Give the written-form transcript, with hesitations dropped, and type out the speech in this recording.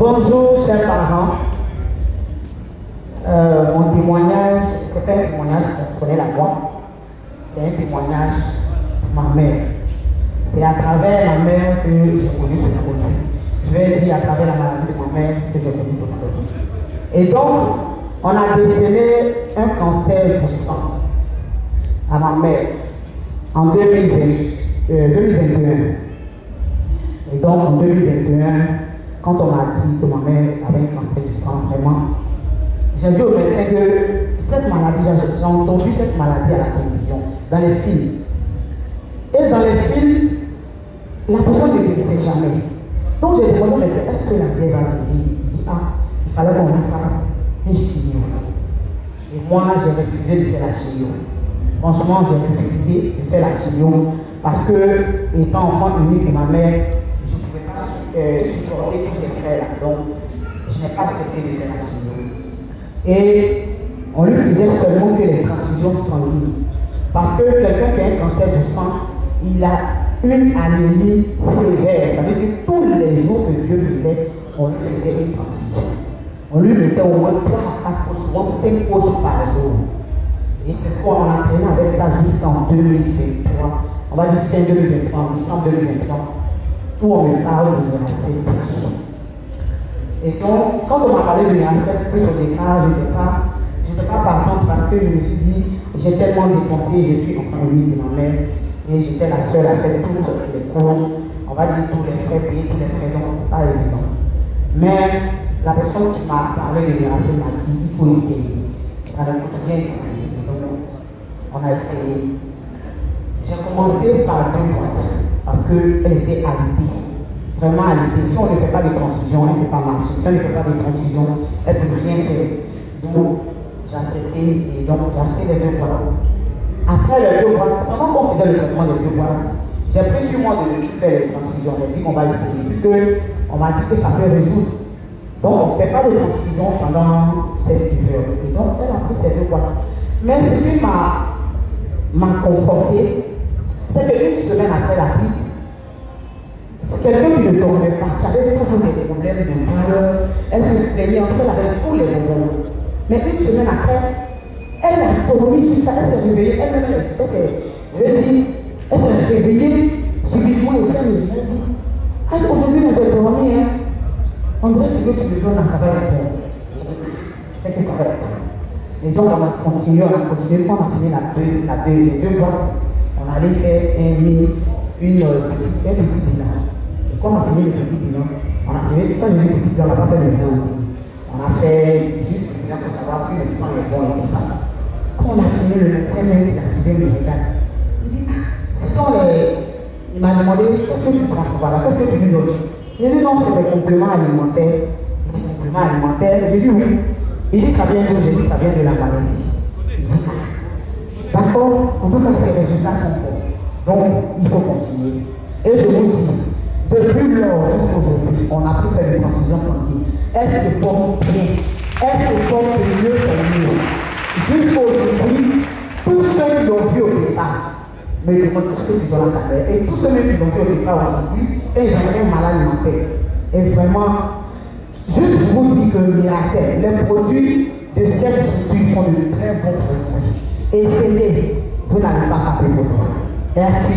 Bonjour, chers parents. Mon témoignage, c'est pas un témoignage personnel à moi, c'est un témoignage de ma mère. C'est à travers ma mère que j'ai connu ce produit. Je vais dire à travers la maladie de ma mère que j'ai connu ce produit. Et donc, on a décelé un cancer du sang à ma mère en 2021. Et donc, en 2021, quand on m'a dit que ma mère avait un cancer du sang, vraiment, j'ai dit au médecin que cette maladie, j'ai entendu cette maladie à la télévision, dans les films. Et dans les films, la personne ne guérissait jamais. Donc j'ai demandé au médecin, est-ce que la vie va guérir? Il dit, ah, il fallait qu'on lui fasse une chimio. Et moi, j'ai refusé de faire la chimio. Franchement, j'ai refusé de faire la chimio parce que, étant enfant unique de ma mère, je ne pouvais pas supporter tous ces frères-là. Donc, je n'ai pas accepté de faire la chimio. Et on lui faisait seulement que les transfusions sanguines. Parce que quelqu'un qui a un cancer du sang, il a une anémie sévère. Ça veut dire que tous les jours que Dieu faisait, on lui faisait une transfusion. On lui mettait au moins 3 à 4 poches, souvent 5 poches par jour. Et c'est ce qu'on a traîné avec ça jusqu'en 2023. On va dire fin 2023, en décembre 2023, où on me parle de Miracel. Et donc, quand on m'a parlé de Miracel, plus au départ, je n'étais pas partante parce que je me suis dit, j'ai tellement dépensé, je suis en famille de ma mère, et j'étais la seule à faire toutes les courses, on va dire tous les frais, payer tous les frais, donc c'est pas évident. Mais la personne qui m'a parlé de Miracel m'a dit, il faut essayer. Ça ne coûte rien d'essayer. Donc, on a essayé. J'ai commencé par 2 boîtes, parce qu'elle était alitée. Vraiment alitée. Si on ne fait pas de transfusion, elle ne peut pas marcher. Si on ne fait pas de transfusion, elle ne peut rien faire. Donc, j'ai accepté et donc j'ai acheté les 2 boîtes. Après les 2 boîtes, pendant qu'on faisait le traitement des 2 boîtes, j'ai pris sur moi de faire les transfusions. J'ai dit qu'on va essayer, puisqu'on m'a dit que ça peut résoudre. Donc on ne fait pas de transfusion pendant cette période. Et donc elle a pris ces 2 boîtes. Mais ce qui m'a conforté, c'est qu'une semaine après la prise, quelqu'un qui ne dormait pas, qui avait toujours des problèmes de douleur, elle se plaignait, en tout cas elle avait tous les bonbons. Mais une semaine après, elle a dormi jusqu'à elle s'est réveillée, elle-même elle s'est réveillée subitement et elle me dit, ah, aujourd'hui j'ai dormi, hein. On dirait que tu me donnes, ça va être bon. C'est que ça va être bon. Et donc on a continué, quand on a fini les 2 boîtes, on allait faire un petit bilan. Et quand on a fini le petit bilan, quand j'ai dit petit bilan, on n'a pas fait le bilan aussi. On a fait juste le bilan pour savoir si le sang est bon et tout ça. Quand on a fini, le médecin même qui a suivi me regarde. Il dit, ah, ce sont les... Il m'a demandé, qu'est-ce que tu prends? Voilà, qu'est-ce que tu lui donnes? Il dit, non, c'est des compléments alimentaires. Il dit, compléments alimentaires? J'ai dit, oui. Il dit, ça vient d'où? J'ai dit, ça vient de la maladie. Il dit, ah, d'accord, en tout cas, ces résultats sont bons. Donc, il faut continuer. Et je vous dis, depuis lors jusqu'à aujourd'hui, on a pu faire des transfusions sanguines. Elle se porte bien. Elle se porte mieux que mieux. Jusqu'aujourd'hui, tous ceux qui l'ont vu au départ me demandent qu'est-ce que tu dois la carrière. Et tous ceux qui l'ont vu au départ aujourd'hui, ils ont un mal alimentaire. Et vraiment, juste vous dire que Miracel, les produits de cette structure sont de très bons produits. Essayez, vous n'allez pas taper pour toi. Merci.